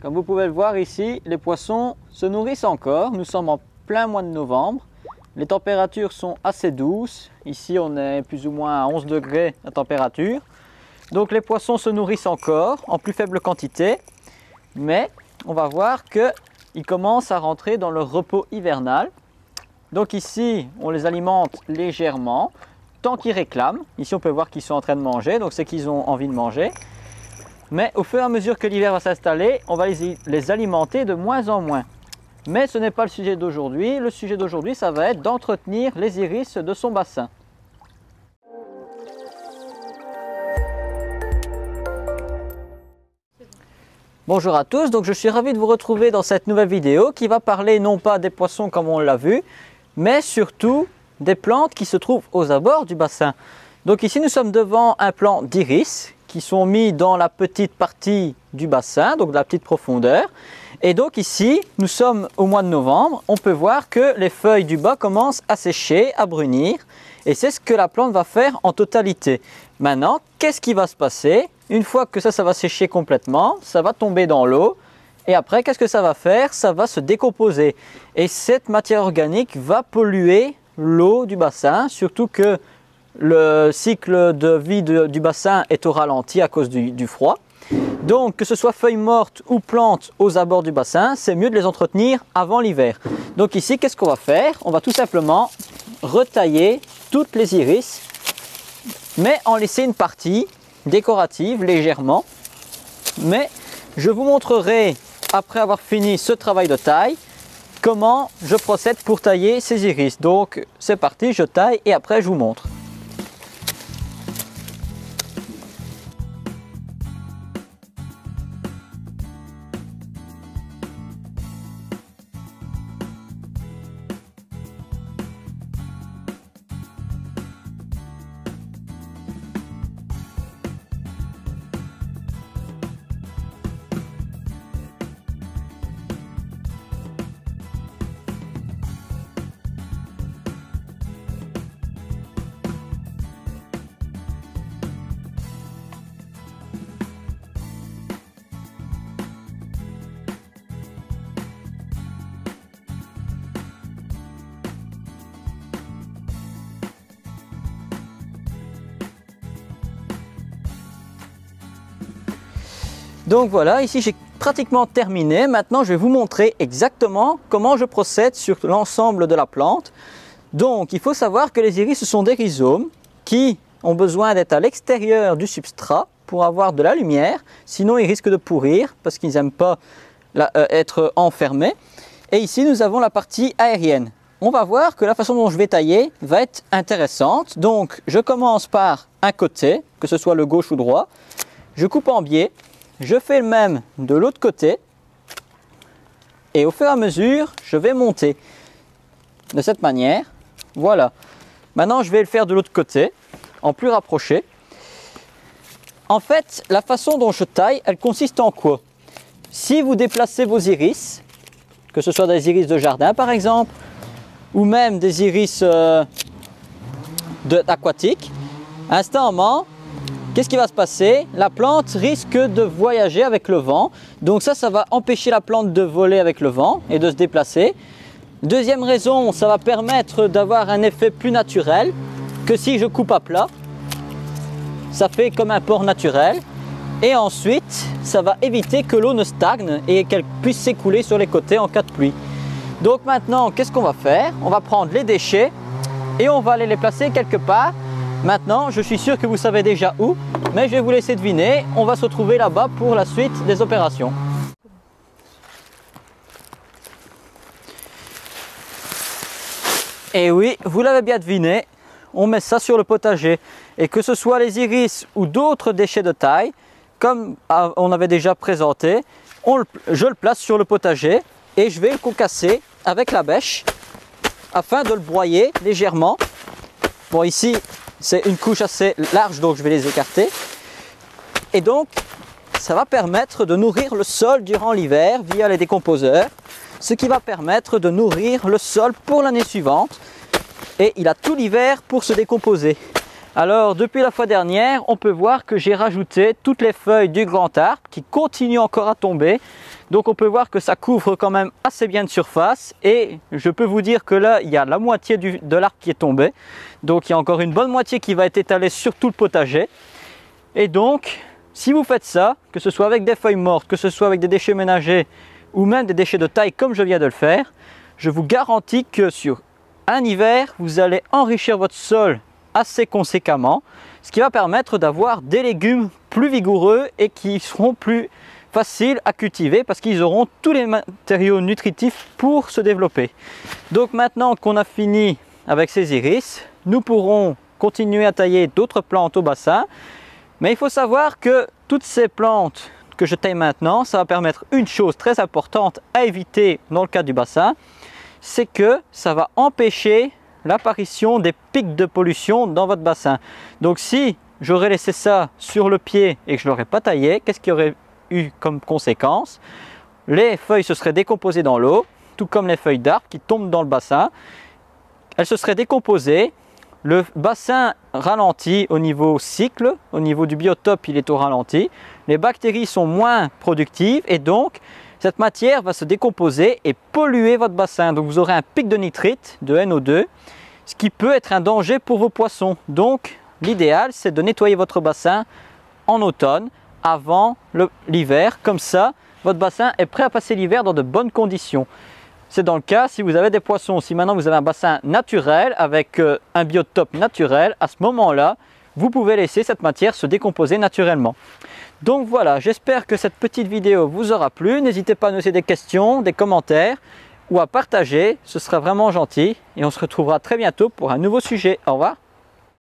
Comme vous pouvez le voir ici, les poissons se nourrissent encore. Nous sommes en plein mois de novembre. Les températures sont assez douces. Ici, on est plus ou moins à 11 degrés la température. Donc les poissons se nourrissent encore en plus faible quantité. Mais on va voir qu'ils commencent à rentrer dans leur repos hivernal. Donc ici, on les alimente légèrement, tant qu'ils réclament. Ici, on peut voir qu'ils sont en train de manger, donc c'est qu'ils ont envie de manger. Mais au fur et à mesure que l'hiver va s'installer, on va les alimenter de moins en moins. Mais ce n'est pas le sujet d'aujourd'hui. Le sujet d'aujourd'hui, ça va être d'entretenir les iris de son bassin. Bonjour à tous, donc je suis ravi de vous retrouver dans cette nouvelle vidéo qui va parler non pas des poissons comme on l'a vu, mais surtout des plantes qui se trouvent aux abords du bassin. Donc ici nous sommes devant un plant d'iris qui sont mis dans la petite partie du bassin, donc de la petite profondeur. Et donc ici, nous sommes au mois de novembre, on peut voir que les feuilles du bas commencent à sécher, à brunir. Et c'est ce que la plante va faire en totalité. Maintenant, qu'est-ce qui va se passer? Une fois que ça va sécher complètement, ça va tomber dans l'eau. Et après, qu'est-ce que ça va faire? Ça va se décomposer. Et cette matière organique va polluer l'eau du bassin, surtout que le cycle de vie du bassin est au ralenti à cause du froid. Donc que ce soit feuilles mortes ou plantes aux abords du bassin, c'est mieux de les entretenir avant l'hiver. Donc ici, qu'est-ce qu'on va faire? On va tout simplement retailler toutes les iris, mais en laisser une partie décorative légèrement. Mais je vous montrerai, après avoir fini ce travail de taille, comment je procède pour tailler ces iris. Donc c'est parti, je taille et après je vous montre. Donc voilà, ici j'ai pratiquement terminé. Maintenant, je vais vous montrer exactement comment je procède sur l'ensemble de la plante. Donc, il faut savoir que les iris, ce sont des rhizomes qui ont besoin d'être à l'extérieur du substrat pour avoir de la lumière. Sinon, ils risquent de pourrir parce qu'ils n'aiment pas être enfermés. Et ici, nous avons la partie aérienne. On va voir que la façon dont je vais tailler va être intéressante. Donc, je commence par un côté, que ce soit le gauche ou droit. Je coupe en biais. Je fais le même de l'autre côté et au fur et à mesure, je vais monter de cette manière. Voilà. Maintenant, je vais le faire de l'autre côté, en plus rapproché. En fait, la façon dont je taille, elle consiste en quoi? Si vous déplacez vos iris, que ce soit des iris de jardin par exemple, ou même des iris aquatiques, instantanément, qu'est-ce qui va se passer? La plante risque de voyager avec le vent. Donc ça va empêcher la plante de voler avec le vent et de se déplacer. Deuxième raison, ça va permettre d'avoir un effet plus naturel que si je coupe à plat. Ça fait comme un port naturel. Et ensuite, ça va éviter que l'eau ne stagne et qu'elle puisse s'écouler sur les côtés en cas de pluie. Donc maintenant, qu'est-ce qu'on va faire? On va prendre les déchets et on va aller les placer quelque part. Maintenant, je suis sûr que vous savez déjà où, mais je vais vous laisser deviner. On va se retrouver là-bas pour la suite des opérations. Et oui, vous l'avez bien deviné, on met ça sur le potager. Et que ce soit les iris ou d'autres déchets de taille, comme on avait déjà présenté, je le place sur le potager et je vais le concasser avec la bêche afin de le broyer légèrement. Bon, ici, c'est une couche assez large, donc je vais les écarter. Et donc, ça va permettre de nourrir le sol durant l'hiver via les décomposeurs, ce qui va permettre de nourrir le sol pour l'année suivante. Et il a tout l'hiver pour se décomposer. Alors depuis la fois dernière, on peut voir que j'ai rajouté toutes les feuilles du grand arbre qui continuent encore à tomber. Donc on peut voir que ça couvre quand même assez bien de surface et je peux vous dire que là il y a la moitié de l'arbre qui est tombé. Donc il y a encore une bonne moitié qui va être étalée sur tout le potager. Et donc si vous faites ça, que ce soit avec des feuilles mortes, que ce soit avec des déchets ménagers ou même des déchets de taille comme je viens de le faire, je vous garantis que sur un hiver, vous allez enrichir votre sol assez conséquemment, ce qui va permettre d'avoir des légumes plus vigoureux et qui seront plus faciles à cultiver parce qu'ils auront tous les matériaux nutritifs pour se développer. Donc maintenant qu'on a fini avec ces iris, nous pourrons continuer à tailler d'autres plantes au bassin, mais il faut savoir que toutes ces plantes que je taille maintenant, ça va permettre une chose très importante à éviter dans le cas du bassin, c'est que ça va empêcher l'apparition des pics de pollution dans votre bassin. Donc si j'aurais laissé ça sur le pied et que je ne l'aurais pas taillé, qu'est-ce qu'il y aurait eu comme conséquence? Les feuilles se seraient décomposées dans l'eau, tout comme les feuilles d'arbre qui tombent dans le bassin. Elles se seraient décomposées, le bassin ralentit au niveau cycle, au niveau du biotope il est au ralenti, les bactéries sont moins productives et donc cette matière va se décomposer et polluer votre bassin. Donc vous aurez un pic de nitrite, de NO2, ce qui peut être un danger pour vos poissons. Donc l'idéal c'est de nettoyer votre bassin en automne avant l'hiver. Comme ça, votre bassin est prêt à passer l'hiver dans de bonnes conditions. C'est dans le cas si vous avez des poissons. Si maintenant vous avez un bassin naturel avec un biotope naturel, à ce moment-là, vous pouvez laisser cette matière se décomposer naturellement. Donc voilà, j'espère que cette petite vidéo vous aura plu. N'hésitez pas à nous laisser des questions, des commentaires ou à partager, ce sera vraiment gentil. Et on se retrouvera très bientôt pour un nouveau sujet. Au revoir.